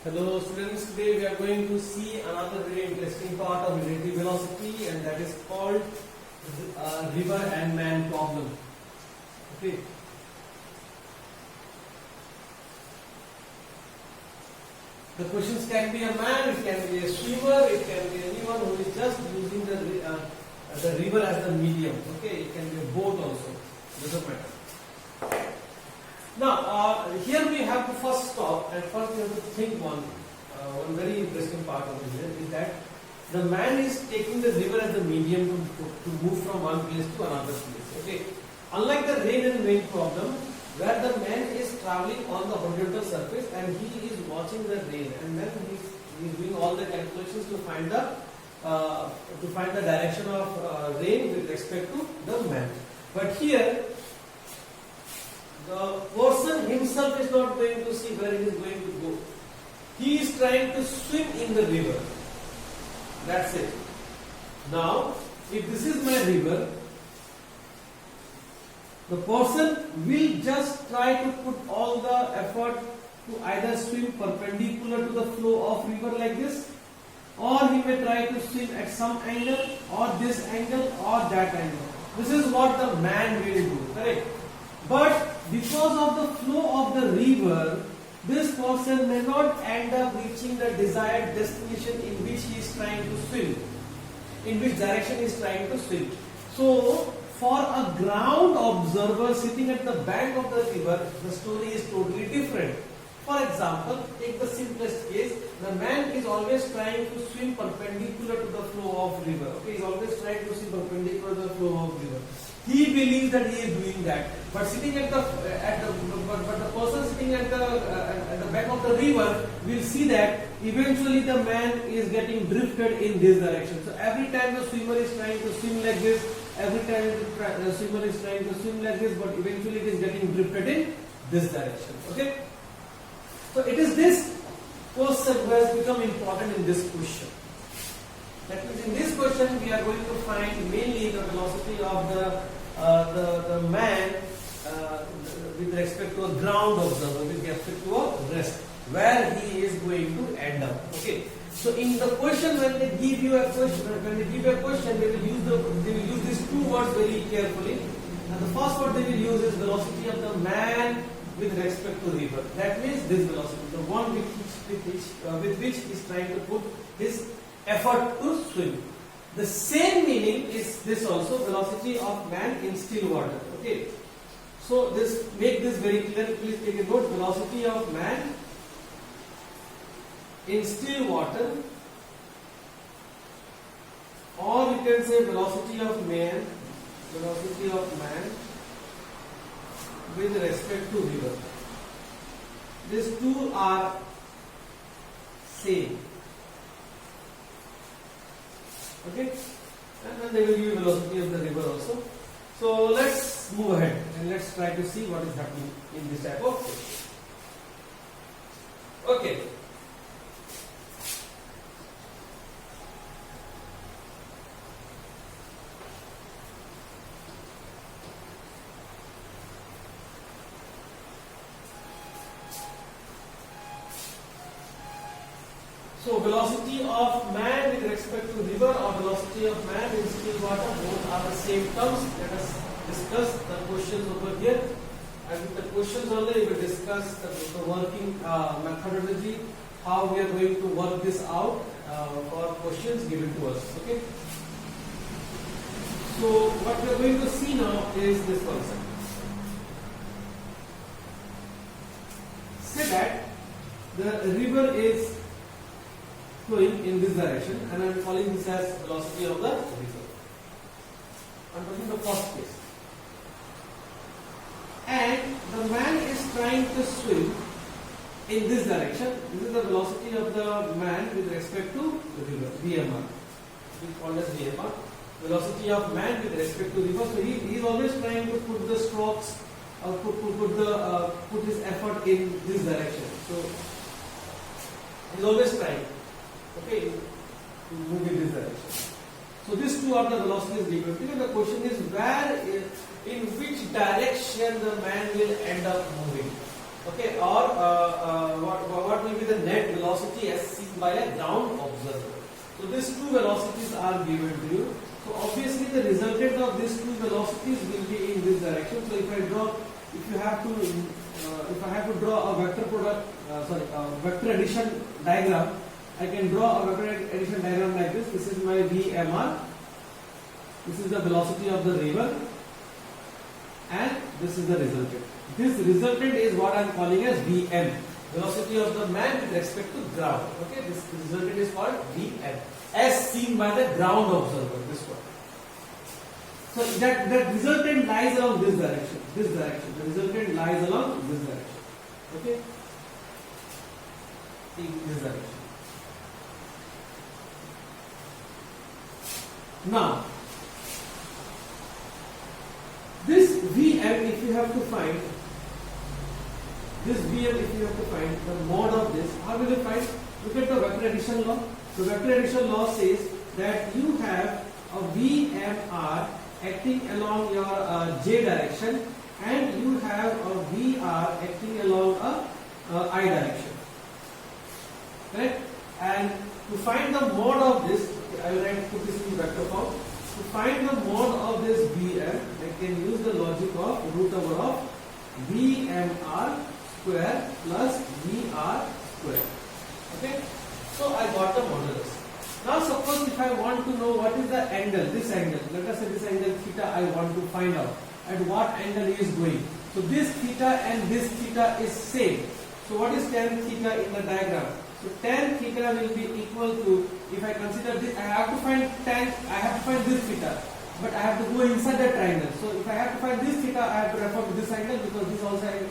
Hello students, today we are going to see another very interesting part of relative velocity, and that is called river and man problem. Okay. The questions can be a man, it can be a swimmer, it can be anyone who is just using the river as the medium. Okay, it can be a boat also, doesn't matter. Now, here we have to first stop and first we have to think one very interesting part of it is that the man is taking the river as the medium to move from one place to another place. Okay, unlike the rain and wind problem, where the man is traveling on the horizontal surface and he is watching the rain, and then he is doing all the calculations to find the direction of rain with respect to the man. But here, the person himself is not going to see where he is going to go. He is trying to swim in the river. That's it. Now, if this is my river, the person will just try to put all the effort to either swim perpendicular to the flow of river like this, or he may try to swim at some angle, or this angle, or that angle. This is what the man will do, correct? But because of the flow of the river, this person may not end up reaching the desired destination in which he is trying to swim, in which direction he is trying to swim. So, for a ground observer sitting at the bank of the river, the story is totally different. For example, take the simplest case, the man is always trying to swim perpendicular to the flow of river. Okay, he is always trying to swim perpendicular to the flow of river. He believes that he is doing that, but sitting the person sitting at the back of the river will see that eventually the man is getting drifted in this direction. So every time the swimmer is trying to swim like this, every time the swimmer is trying to swim like this, but eventually it is getting drifted in this direction. Okay. So it is this person who has become important in this question. That means in this question we are going to find mainly the velocity of the man with respect to a ground observer, with respect to a rest, where he is going to end up. Okay. So in the question, when they give you a question, they will use these two words very carefully. And the first word they will use is velocity of the man with respect to river. That means this velocity, the one with which he is trying to put his effort to swim. The same meaning is this also, velocity of man in still water. Okay. So make this very clear. Please take a note. Velocity of man in still water, or you can say velocity of man with respect to river. These two are same. Okay, and then they will give you velocity of the river also. So let's move ahead and let's try to see what is happening in this type of case. Okay. So velocity of man with respect to river or velocity of man in still water, both are the same terms. Let us discuss the questions over here. And with the questions only, we will discuss the working methodology, how we are going to work this out for questions given to us. Okay. So what we are going to see now is this concept. Say that the river is flowing in this direction, and I am calling this as velocity of the river. I am taking the first case. And the man is trying to swim in this direction. This is the velocity of the man with respect to the river, VMR. We call as VMR. Velocity of man with respect to river. So he is always trying to put the strokes, put his effort in this direction. So he is always trying. Okay, to move in this direction. So these two are the velocities given. Because the question is in which direction the man will end up moving. Okay, or what will be the net velocity velocity as seen by a ground observer. So these two velocities are given to you. So obviously the resultant of these two velocities will be in this direction. So if I have to draw a vector product, vector addition diagram, I can draw a vector addition diagram like this. This is my VMR. This is the velocity of the river, and this is the resultant. This resultant is what I am calling as VM, velocity of the man with respect to ground. Okay, this resultant is called VM, as seen by the ground observer. This one. So that resultant lies along this direction. This direction. The resultant lies along this direction. Okay, in this direction. Now, this VM, if you have to find the mode of this, how will you find? Look at the vector addition law. The vector addition law says that you have a VMR acting along your J direction, and you have a VR acting along a I direction. Correct? And to find the mode of this, I will put this in vector form. To find the mode of this VM, I can use the logic of root over of VMR square plus VR square. Okay? So I got the modulus. Now suppose if I want to know what is the angle, this angle, let us say this angle theta, I want to find out at what angle he is going. So this theta and this theta is same. So what is tan theta in the diagram? So tan theta will be equal to, if I consider this, I have to find this theta, but I have to go inside the triangle. So if I have to find this theta, I have to refer to this angle, because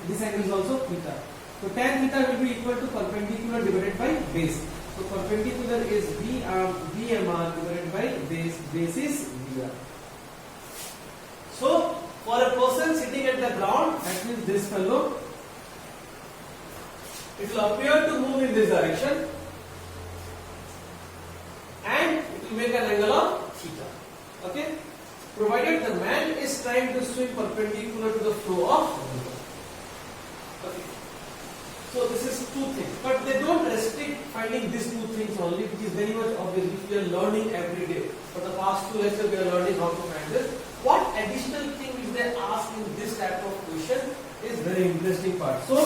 this angle is also theta. So tan theta will be equal to perpendicular divided by base. So perpendicular is VMR divided by base. Base is VR. So for a person sitting at the ground, that means this fellow, it will appear to move in this direction, and it will make an angle of theta. Okay? Provided the man is trying to swim perpendicular to the flow of river. Okay. So this is two things, but they don't restrict finding these two things only, which is very much obvious, which we are learning every day. For the past 2 lectures, we are learning how to find this. What additional thing which they ask in this type of question is very interesting part. So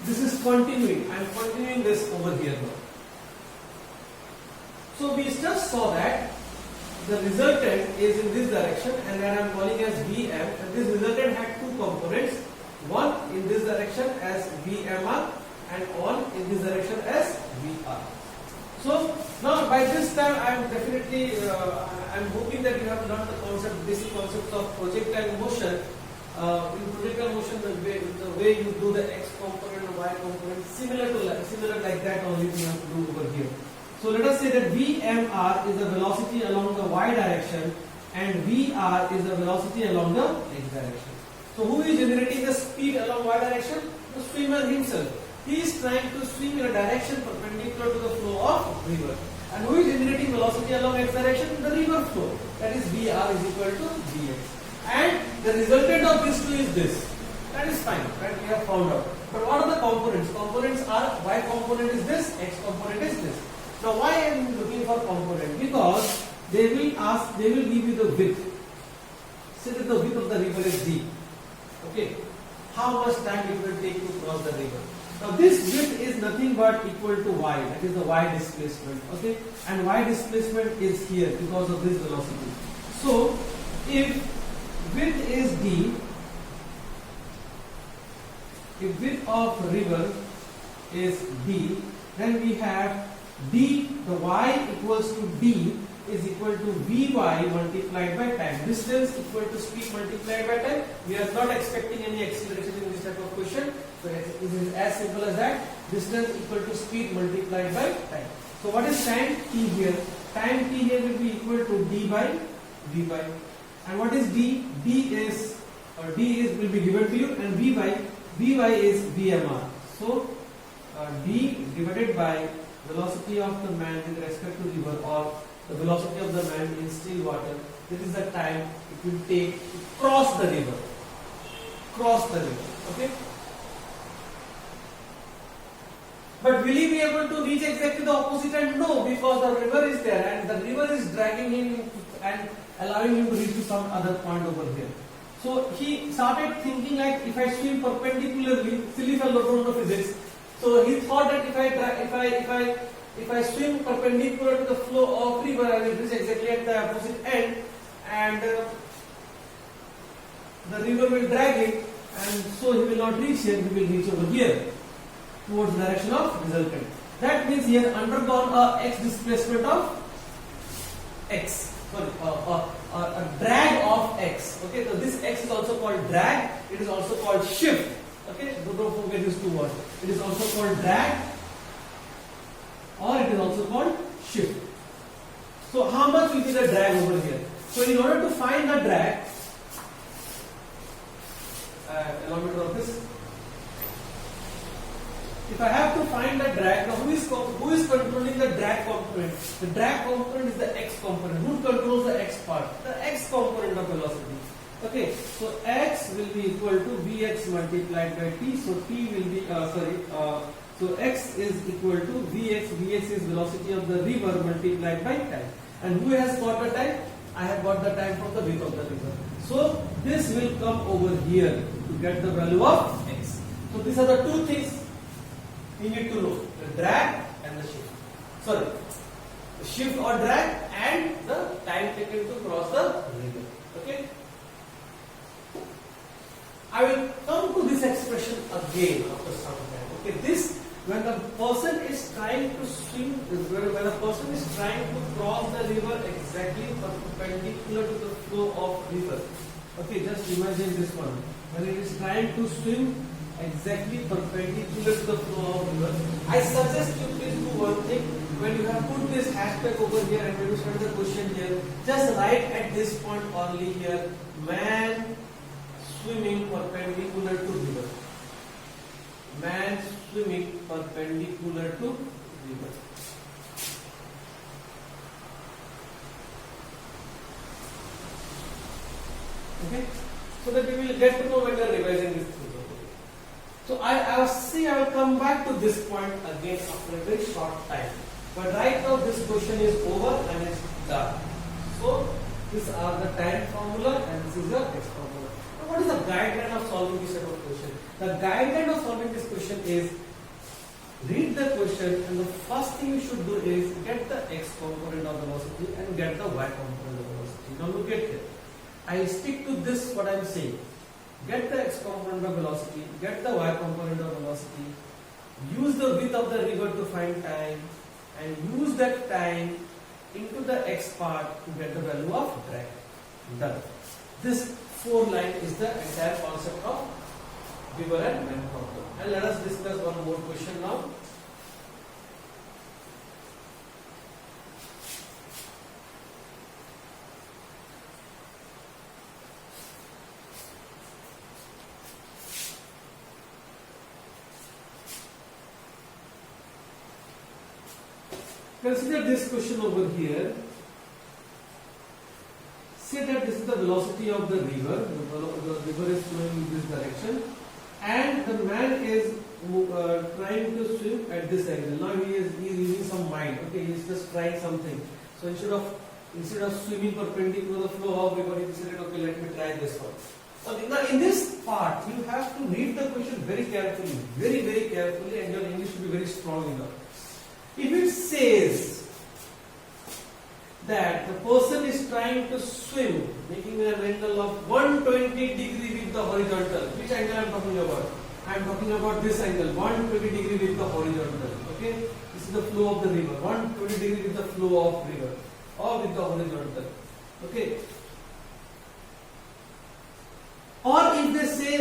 this is continuing. I am continuing this over here now. So we just saw that the resultant is in this direction, and that I am calling as VM, and this resultant had two components. One in this direction as VMR, and one in this direction as VR. So now by this time I am definitely I am hoping that you have learned the basic concepts of projectile motion. In projectile motion, the way you do the X component and Y component, similar like that only we have to do over here. So let us say that VMR is the velocity along the Y direction, and VR is the velocity along the X direction. So who is generating the speed along Y direction? The swimmer himself. He is trying to swim in a direction perpendicular to the flow of river. And who is generating velocity along X direction? The river flow. That is VR is equal to Vx. And the resultant of these two is this. That is fine, right? We have found out. But what are the components? Components are, Y component is this, X component is this. Now why I am looking for component? Because they will give you the width. Say that the width of the river is D. Okay. How much time it will take to cross the river? Now this width is nothing but equal to Y. That is the Y displacement. Okay. And Y displacement is here because of this velocity. So if width is D, if width of river is D, then we have D, the Y equals to D is equal to Vy multiplied by time. Distance equal to speed multiplied by time. We are not expecting any acceleration in this type of question. So it is as simple as that. Distance equal to speed multiplied by time. So what is time t here? Time t here will be equal to D by Vy. And what is D? D will be given to you, and Vy is VMR. So D divided by velocity of the man with respect to river, or the velocity of the man in still water. This is the time it will take to cross the river. Okay. But will he be able to reach exactly the opposite end? No, because the river is there and the river is dragging him and allowing him to reach to some other point over here. So he started thinking like, if I swim perpendicularly, silly fellow, don't know physics. So he thought that if I swim perpendicular to the flow of river, I will reach exactly at the opposite end, and the river will drag him, and so he will not reach here. He will reach over here towards the direction of resultant. That means he has undergone a x displacement of x. Sorry, a drag of x. Okay, so this x is also called drag. It is also called shift. Okay, don't forget these two words. It is also called drag, or it is also called shift. So how much will be the drag over here? So in order to find the drag, allow me to draw this. If I have to find the drag, now who is controlling the drag component? The drag component is the x component. Who controls the x part? The x component of velocity. Okay, so x will be equal to vx multiplied by t. So t will be so x is equal to vx. Vx is velocity of the river multiplied by time. And who has got the time? I have got the time from the width of the river. So this will come over here to get the value of x. So these are the two things you need to know: the drag and the shift. Sorry, the shift or drag and the time taken to cross the river. Okay. I will come to this expression again after some time. Okay, this when the person is trying to swim, when a person is trying to cross the river exactly perpendicular to the flow of river. Okay, just imagine this one. When it is trying to swim exactly perpendicular to the flow of river, I suggest you please do one thing. When you have put this hashtag over here and when you start the question here, just write at this point only here, man swimming perpendicular to river. Man swimming perpendicular to river. Okay, so that we will get to know when we are revising this thing. So I will come back to this point again after a very short time. But right now this question is over and it's done. So these are the time formula and this is the x formula. Now what is the guideline of solving this type of question? The guideline of solving this question is read the question and the first thing you should do is get the x component of velocity and get the y component of velocity. Now look at it. I stick to this what I am saying. Get the x component of velocity, get the y component of velocity, use the width of the river to find time, and use that time into the x part to get the value of drag. Done. This 4 line is the entire concept of river and man problem. And let us discuss one more question now. Consider this question over here. Say that this is the velocity of the river. The river is flowing in this direction, and the man is trying to swim at this angle. Now he is using some mind. Okay, he is just trying something. So instead of swimming perpendicular to the flow of river, he decided, okay, let me try this one. Okay, now in this part, you have to read the question very carefully, very carefully, and your English should be very strong enough. If it says that the person is trying to swim, making an angle of 120 degree with the horizontal, which angle I am talking about? I am talking about this angle, 120 degree with the horizontal. Okay, this is the flow of the river, 120 degree with the flow of river, or with the horizontal. Okay. Or if they say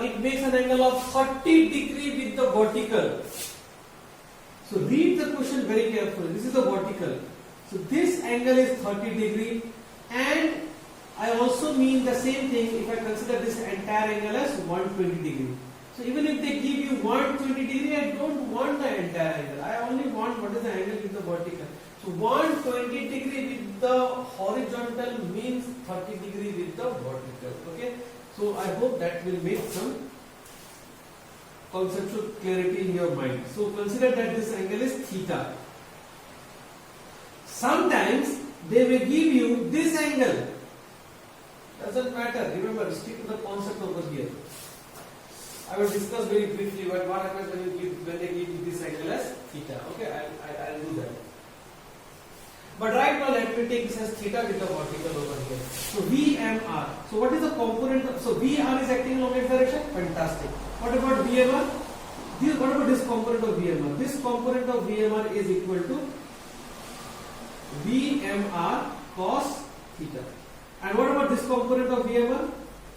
it makes an angle of 30 degree with the vertical. So read the question very carefully. This is the vertical. So this angle is 30 degree, and I also mean the same thing if I consider this entire angle as 120 degree. So even if they give you 120 degree, I don't want the entire angle. I only want what is the angle with the vertical. So 120 degree with the horizontal means 30 degree with the vertical. Okay. So I hope that will make some conceptual clarity in your mind. So consider that this angle is theta. Sometimes they may give you this angle. Doesn't matter. Remember, stick to the concept over here. I will discuss very briefly what happens when they give you this angle as theta. Okay, I'll do that. But right now let me take this as theta with the vertical over here. So VMR. So what is the component? So VR is acting along x direction. Fantastic. What about VMR? What about this component of VMR? This component of VMR is equal to VMR cos theta. And what about this component of VMR?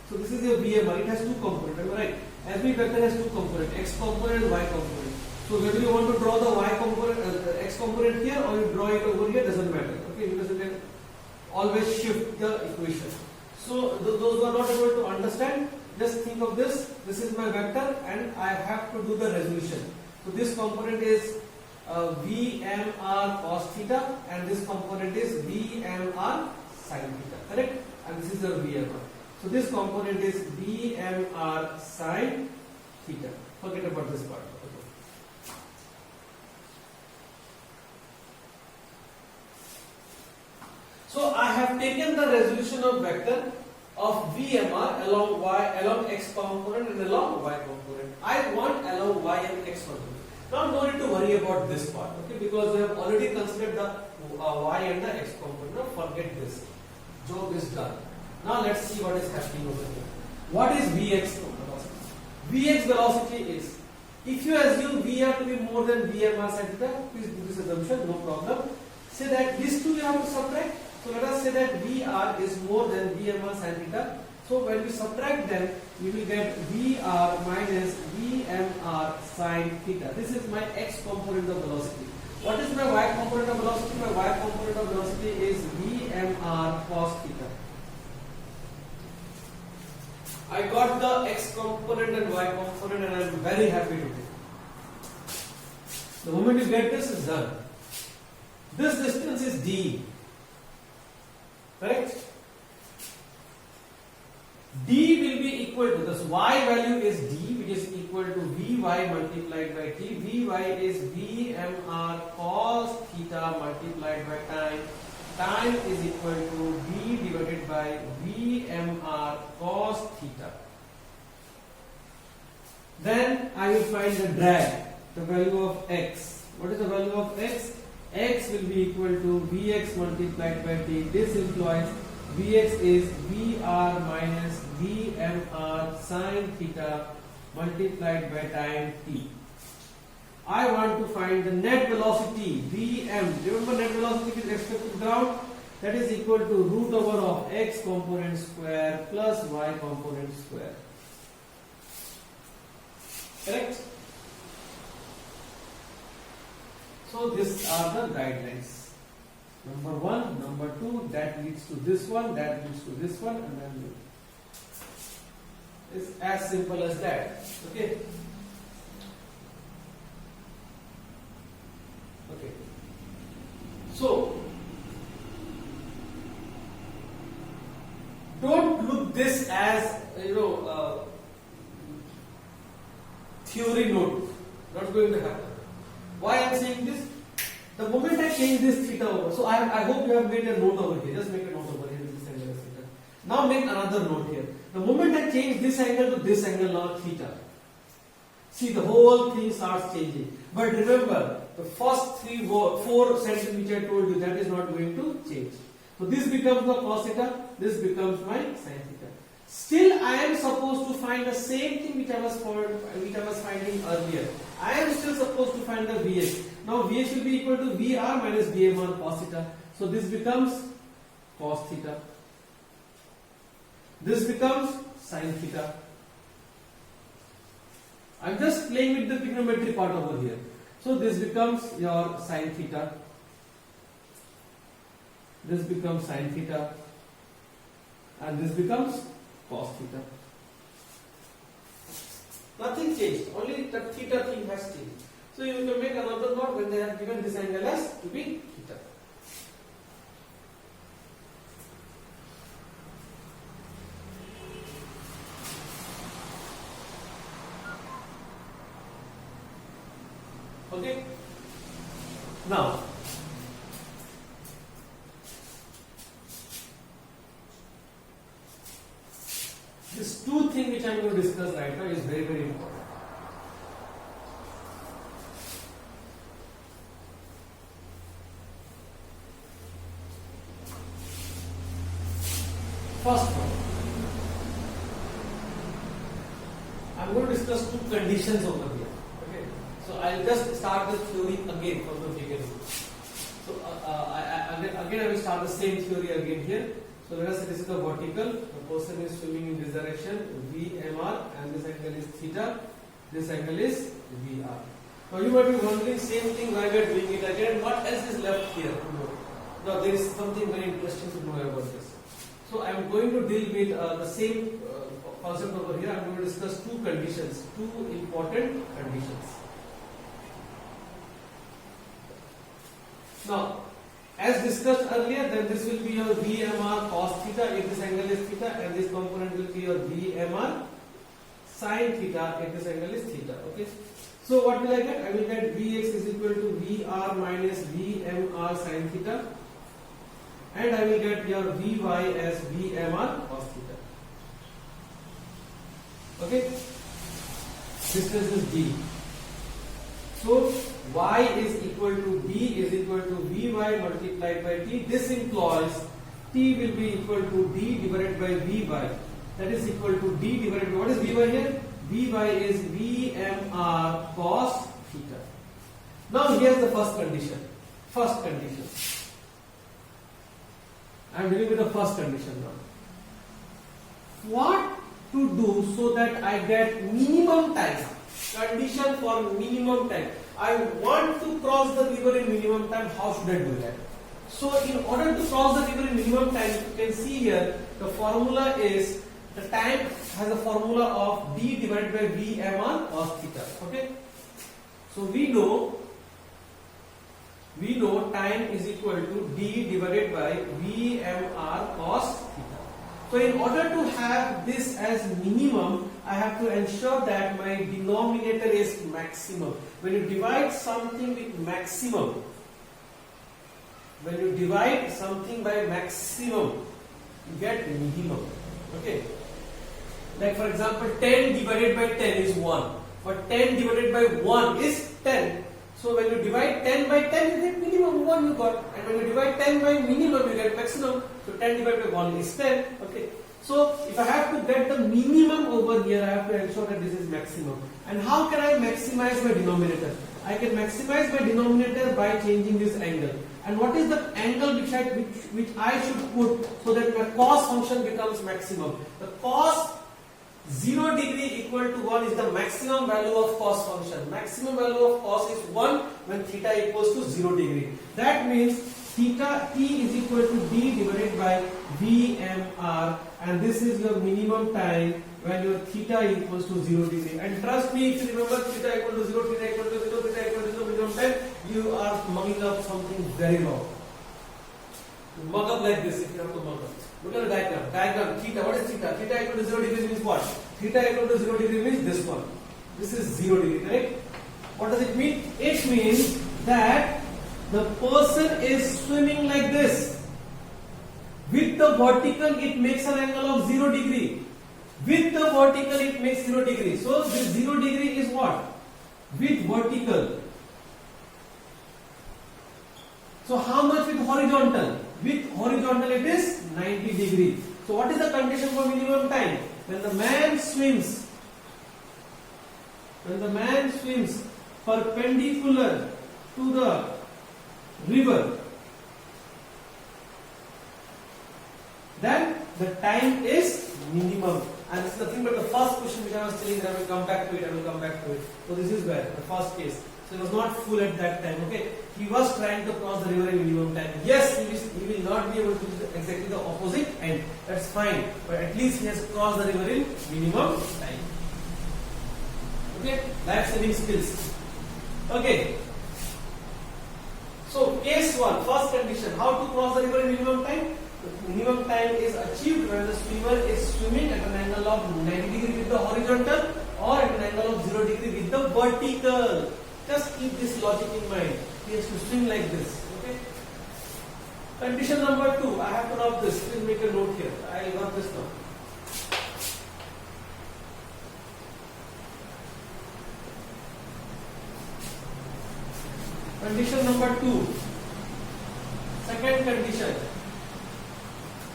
So this is your VMR. It has two components. Am I right? Every vector has two components, x component and y component. So whether you want to draw the y component, x component here, or you draw it over here, doesn't matter. Okay, because you can always shift the equation. So those who are not able to understand, just think of this. This is my vector, and I have to do the resolution. So this component is VMR cos theta, and this component is VMR sin theta. Correct? And this is your VMR. So this component is VMR sin theta. Forget about this part. Okay. So I have taken the resolution of vector of VMR along x component and along y component. I want along y and x component. Now no need to worry about this part, okay? Because we have already considered the y and the x component. Now forget this. Job is done. Now let's see what is happening over here. What is Vx velocity? Vx velocity is, if you assume VR to be more than VMR sin theta, please do this assumption, no problem. Say that these two you have to subtract. So let us say that VR is more than VMR sin theta. So when we subtract them, we will get VR minus VMR sin theta. This is my x component of velocity. What is my y component of velocity? My y component of velocity is VMR cos theta. I got the x component and y component, and I am very happy with it. The moment you get this, is done. This distance is d. Correct? D will be equal to this y value is d, which is equal to Vy multiplied by t. Vy is VMR cos theta multiplied by time. Time is equal to d divided by VMR cos theta. Then I will find the drag, the value of x. What is the value of x? X will be equal to Vx multiplied by t. This implies Vx is Vr minus VMR sin theta multiplied by time t. I want to find the net velocity Vm. Remember, net velocity with respect to ground, that is equal to root over of x component square plus y component square. Correct? So these are the guidelines. Number 1, number 2, that leads to this one, that leads to this one, and then it's as simple as that. Okay. Okay. So don't look this as theory note. Not going to happen. Why I am saying this? The moment I change this theta over, so I hope you have made a note over here. Just make a note over here with this angle as theta. Now make another note here. The moment I change this angle to this angle now theta, see the whole thing starts changing. But remember, the first 4 sentences which I told you, that is not going to change. So this becomes the cos theta, this becomes my sin theta. Still, I am supposed to find the same thing which I was finding earlier. I am still supposed to find the Vh. Now Vh will be equal to Vr minus VMR cos theta. So this becomes cos theta. This becomes sin theta. I am just playing with the trigonometry part over here. So this becomes your sin theta. This becomes sin theta. And this becomes cos theta. Nothing changed, only the theta thing has changed. So you can make another note when they have given this angle as to be theta. Now, these two things which I am going to discuss right now is very, very important. First one, I am going to discuss two conditions over here. Okay, so I will just start the theory again from the beginning. So again I will start the same theory again here. So let us say this is the vertical. The person is swimming in this direction, VMR, and this angle is theta. This angle is VR. Now you might be wondering, same thing, why we are doing it again? What else is left here to know? Now there is something very interesting to know about this. So I am going to deal with the same concept over here. I am going to discuss two conditions, two important conditions. Now, as discussed earlier, then this will be your VMR cos theta if this angle is theta, and this component will be your VMR sin theta if this angle is theta. Okay. So what will I get? I will get Vx is equal to VR minus VMR sin theta, and I will get your Vy as VMR cos theta. Okay. Distance is d. So y is equal to d is equal to Vy multiplied by t. This implies t will be equal to d divided by Vy. That is equal to d divided by, what is Vy here? Vy is VMR cos theta. Now here's the first condition. First condition. I am dealing with the first condition now. What to do so that I get minimum time? Condition for minimum time. I want to cross the river in minimum time. How should I do that? So in order to cross the river in minimum time, you can see here the formula is, the time has a formula of d divided by VMR cos theta. Okay. So we know time is equal to d divided by VMR cos theta. So in order to have this as minimum, I have to ensure that my denominator is maximum. When you divide something with maximum, when you divide something by maximum, you get minimum. Okay. Like for example, 10 divided by 10 is 1. But 10 divided by 1 is 10. So when you divide 10 by 10, you get minimum 1 you got. And when you divide 10 by minimum, you get maximum. So 10 divided by 1 is 10. Okay. So if I have to get the minimum over here, I have to ensure that this is maximum. And how can I maximize my denominator? I can maximize my denominator by changing this angle. And what is the angle which I should put so that my cos function becomes maximum? The cos 0 degree equal to 1 is the maximum value of cos function. Maximum value of cos is 1 when theta equals to 0 degree. That means theta t is equal to d divided by VMR, and this is your minimum time when your theta equals to 0 degree. And trust me, if you remember theta equal to 0, theta equal to 0, theta equal to 0 minimum time, you are mugging up something very wrong. Mug up like this if you have to mug up. Look at the diagram. Diagram theta. What is theta? Theta equal to 0 degree means what? Theta equal to 0 degree means this one. This is 0 degree, correct? What does it mean? It means that the person is swimming like this. With the vertical, it makes an angle of 0 degree. With the vertical, it makes 0 degree. So this 0 degree is what? With vertical. So how much with horizontal? With horizontal it is 90 degree. So what is the condition for minimum time? When the man swims perpendicular to the river, then the time is minimum. And this is nothing but the first question which I was telling that I will come back to it. So this is where the first case. So he was not full at that time. Okay, he was trying to cross the river in minimum time. Yes, he will not be able to do exactly the opposite end. That's fine, but at least he has crossed the river in minimum time. Okay, life saving skills. Okay. So case 1, first condition, how to cross the river in minimum time? The minimum time is achieved when the swimmer is swimming at an angle of 90 degree with the horizontal or at an angle of 0 degree with the vertical. Just keep this logic in mind. He has to swim like this. Okay. Condition number 2. I have to rub this. Please make a note here. I will rub this now. Condition number 2. Second condition.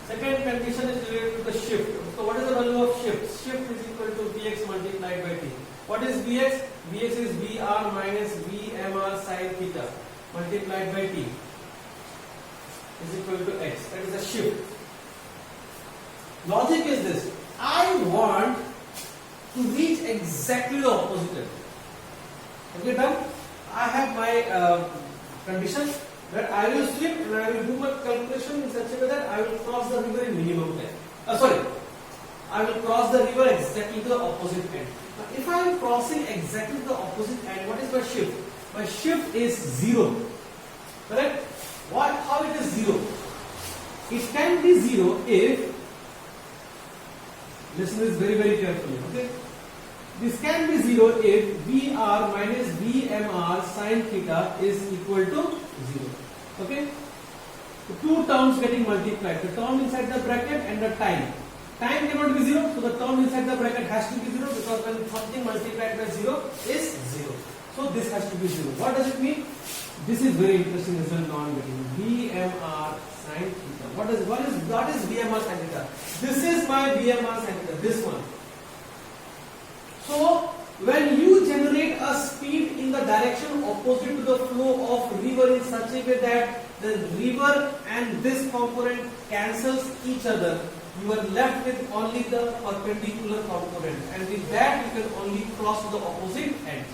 Second condition is related to the shift. So what is the value of shift? Shift is equal to Vx multiplied by T. What is Vx? Vx is Vr minus Vmr sin theta multiplied by T is equal to X. That is the shift. Logic is this. I want to reach exactly the opposite end. Okay, done? I have my condition that I will swim and I will do my calculation in such a way that I will cross the river in minimum time. I will cross the river exactly to the opposite end. Now, if I am crossing exactly the opposite end, what is my shift? My shift is 0. Correct? What? How it is 0? It can be 0 if, listen to this very, very carefully. Okay? This can be 0 if Vr minus Vmr sin theta is equal to 0. Okay? The two terms getting multiplied. The term inside the bracket and the time. Time cannot be 0, so the term inside the bracket has to be 0 because when something multiplied by 0 is 0. So this has to be 0. What does it mean? This is very interesting as well, non-getting. Vmr sin theta. What is Vmr sin theta? This is my Vmr sin theta, this one. So when you generate a speed in the direction opposite to the flow of river in such a way that the river and this component cancels each other, you are left with only the perpendicular component, and with that you can only cross to the opposite end.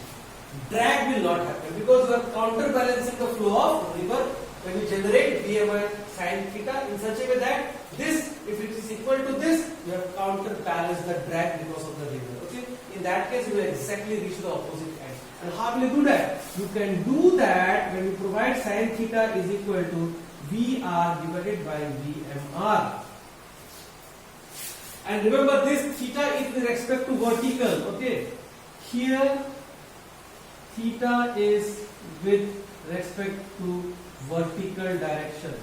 Drag will not happen because you are counterbalancing the flow of river when you generate Vmr sin theta in such a way that this, if it is equal to this, you have counterbalanced the drag because of the river. Okay? In that case, you will exactly reach the opposite end. And how will you do that? You can do that when you provide sin theta is equal to Vr divided by Vmr. And remember, this theta is with respect to vertical. Okay? Here, theta is with respect to vertical direction.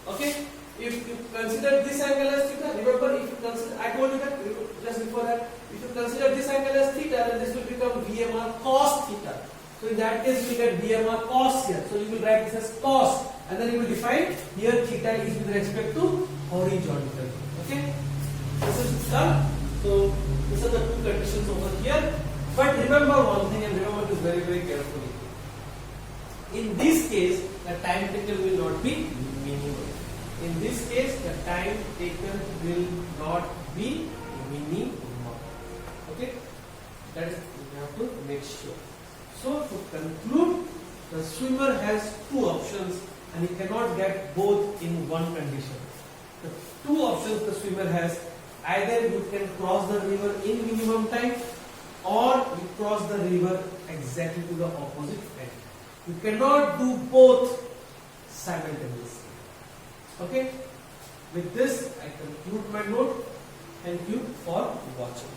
Okay? If you consider this angle as theta, remember, if you consider, I told you that just before that, if you consider this angle as theta, then this will become Vmr cos theta. So in that case, you will get Vmr cos here. So you will write this as cos, and then you will define here theta is with respect to horizontal. Okay? This is done. So these are the two conditions over here. But remember one thing, and remember this very, very carefully. In this case, the time taken will not be minimum. In this case, the time taken will not be minimum. Okay? That is, you have to make sure. So, to conclude, the swimmer has two options and he cannot get both in one condition. The two options the swimmer has: either you can cross the river in minimum time, or you cross the river exactly to the opposite end. You cannot do both simultaneously. Okay? With this, I conclude my note. Thank you for watching.